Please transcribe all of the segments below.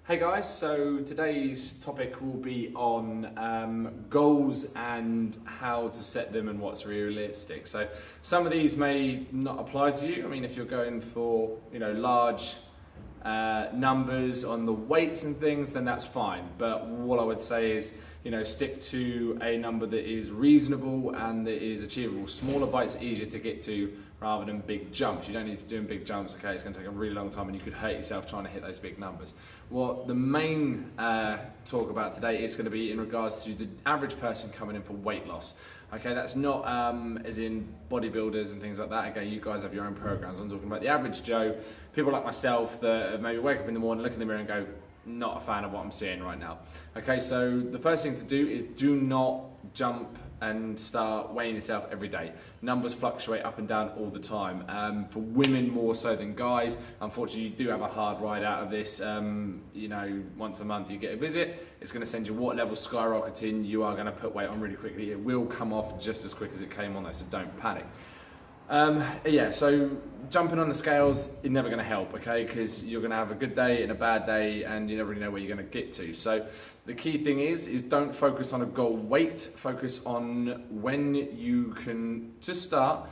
Hey guys, so today's topic will be on goals and how to set them and what's realistic. So some of these may not apply to you. I mean, if you're going for large numbers on the weights and things, then that's fine. But what I would say is stick to a number that is reasonable and that is achievable. Smaller bites are easier to get to rather than big jumps. You don't need to be doing big jumps, okay? It's going to take a really long time and you could hurt yourself trying to hit those big numbers. What the main talk about today is going to be in regards to the average person coming in for weight loss. Okay, that's not as in bodybuilders and things like that. Okay, you guys have your own programs. I'm talking about the average Joe, people like myself that maybe wake up in the morning, look in the mirror and go, not a fan of what I'm seeing right now. Okay, so the first thing to do is do not jump and start weighing yourself every day. Numbers fluctuate up and down all the time. For women more so than guys, unfortunately you do have a hard ride out of this. Once a month you get a visit, it's gonna send your water levels skyrocketing, you are gonna put weight on really quickly. It will come off just as quick as it came on though, so don't panic. So jumping on the scales is never going to help, okay? Because you're going to have a good day and a bad day and you never really know where you're going to get to. So the key thing is don't focus on a goal weight, focus on when you can, to start,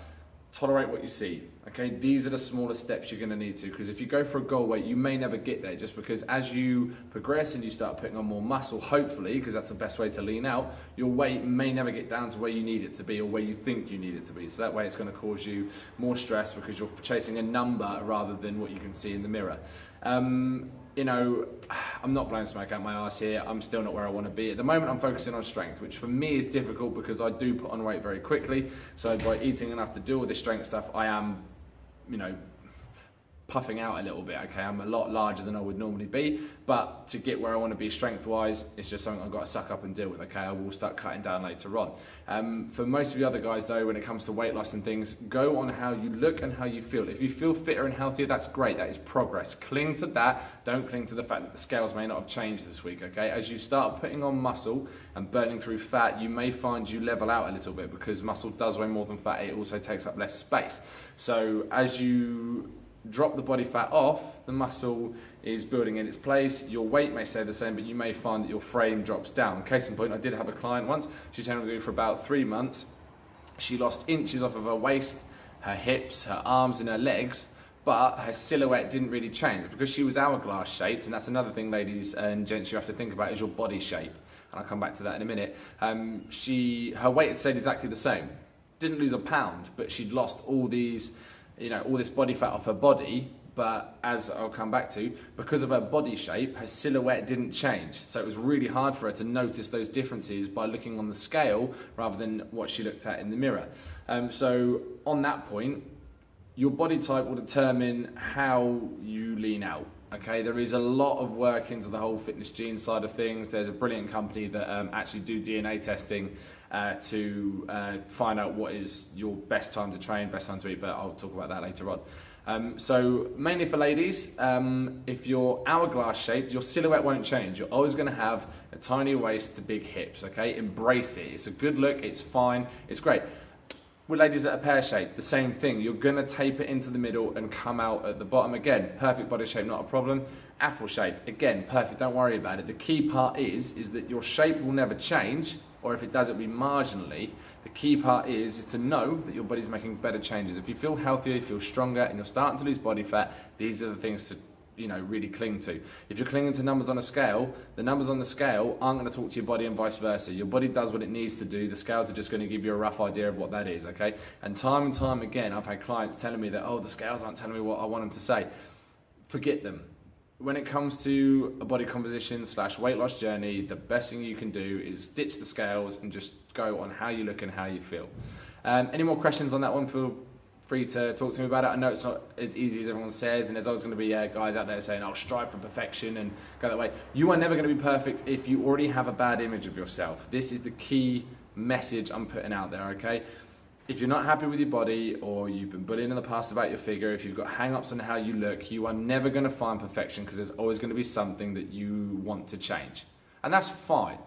tolerate what you see, okay? These are the smaller steps you're going to need to, because if you go for a goal weight, you may never get there, just because as you progress and you start putting on more muscle, hopefully, because that's the best way to lean out, your weight may never get down to where you need it to be or where you think you need it to be. So that way it's going to cause you more stress because you're chasing a number rather than what you can see in the mirror. I'm not blowing smoke out my arse here. I'm still not where I want to be. At the moment, I'm focusing on strength, which for me is difficult because I do put on weight very quickly. So by eating enough to deal with this strength stuff, I am, puffing out a little bit, okay? I'm a lot larger than I would normally be, but to get where I want to be strength-wise, it's just something I've got to suck up and deal with, okay? I will start cutting down later on. For most of the other guys though, when it comes to weight loss and things, go on how you look and how you feel. If you feel fitter and healthier, that's great, that is progress. Cling to that, don't cling to the fact that the scales may not have changed this week, okay? As you start putting on muscle and burning through fat, you may find you level out a little bit because muscle does weigh more than fat, it also takes up less space. So as you drop the body fat off, the muscle is building in its place, your weight may stay the same, but you may find that your frame drops down. Case in point, I did have a client once, she trained with me for about 3 months, she lost inches off of her waist, her hips, her arms and her legs, but her silhouette didn't really change because she was hourglass shaped, and that's another thing ladies and gents you have to think about is your body shape, and I'll come back to that in a minute. Her weight had stayed exactly the same, didn't lose a pound, but she'd lost all these all this body fat off her body, but as I'll come back to, because of her body shape, her silhouette didn't change. So it was really hard for her to notice those differences by looking on the scale rather than what she looked at in the mirror. So on that point, your body type will determine how you lean out. Okay, there is a lot of work into the whole fitness gene side of things. There's a brilliant company that actually do DNA testing to find out what is your best time to train, best time to eat, but I'll talk about that later on. So mainly for ladies, if you're hourglass shaped, your silhouette won't change. You're always going to have a tiny waist to big hips, okay? Embrace it. It's a good look, it's fine, it's great. With ladies that are pear shaped, the same thing. You're gonna taper into the middle and come out at the bottom again. Perfect body shape, not a problem. Apple shape, again, perfect, don't worry about it. The key part is that your shape will never change, or if it does, it'll be marginally. The key part is to know that your body's making better changes. If you feel healthier, you feel stronger, and you're starting to lose body fat, these are the things to really cling to. If you're clinging to numbers on a scale, the numbers on the scale aren't going to talk to your body and vice versa. Your body does what it needs to do. The scales are just going to give you a rough idea of what that is, okay? And time again, I've had clients telling me that, oh, the scales aren't telling me what I want them to say. Forget them. When it comes to a body composition / weight loss journey, the best thing you can do is ditch the scales and just go on how you look and how you feel. Any more questions on that one? Feel free to talk to me about it. I know it's not as easy as everyone says, and there's always going to be guys out there saying, I'll strive for perfection and go that way. You are never going to be perfect if you already have a bad image of yourself. This is the key message I'm putting out there, okay? If you're not happy with your body, or you've been bullied in the past about your figure, if you've got hang-ups on how you look, you are never going to find perfection because there's always going to be something that you want to change. And that's fine,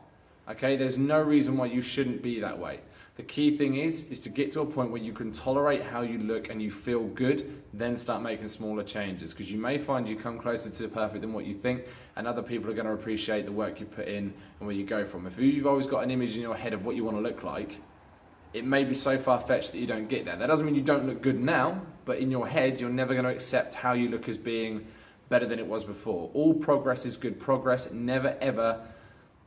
okay? There's no reason why you shouldn't be that way. The key thing is to get to a point where you can tolerate how you look and you feel good, then start making smaller changes, because you may find you come closer to perfect than what you think, and other people are going to appreciate the work you put in and where you go from. If you've always got an image in your head of what you want to look like, it may be so far-fetched that you don't get there. That doesn't mean you don't look good now, but in your head, you're never going to accept how you look as being better than it was before. All progress is good progress. Never, ever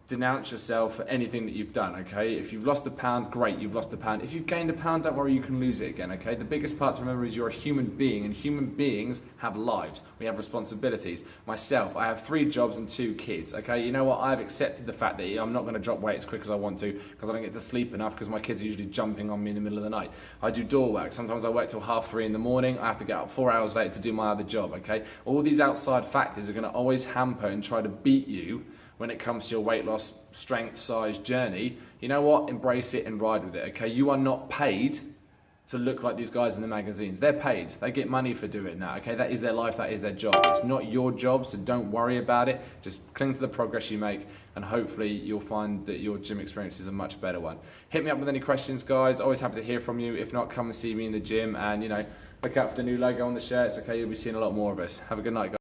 denounce yourself for anything that you've done, okay? If you've lost a pound, great, you've lost a pound. If you've gained a pound, don't worry, you can lose it again, okay? The biggest part to remember is you're a human being, and human beings have lives. We have responsibilities. Myself, I have 3 jobs and 2 kids, okay? You know what? I've accepted the fact that I'm not going to drop weight as quick as I want to, because I don't get to sleep enough, because my kids are usually jumping on me in the middle of the night. I do door work. Sometimes I work till 3:30 in the morning. I have to get up 4 hours later to do my other job, okay? All these outside factors are going to always hamper and try to beat you when it comes to your weight loss, strength, size journey. You know what? Embrace it and ride with it, okay? You are not paid to look like these guys in the magazines. They're paid. They get money for doing that, okay? That is their life, that is their job. It's not your job, so don't worry about it. Just cling to the progress you make, and hopefully you'll find that your gym experience is a much better one. Hit me up with any questions, guys. Always happy to hear from you. If not, come and see me in the gym, and, you know, look out for the new logo on the shirts, okay? You'll be seeing a lot more of us. Have a good night, guys.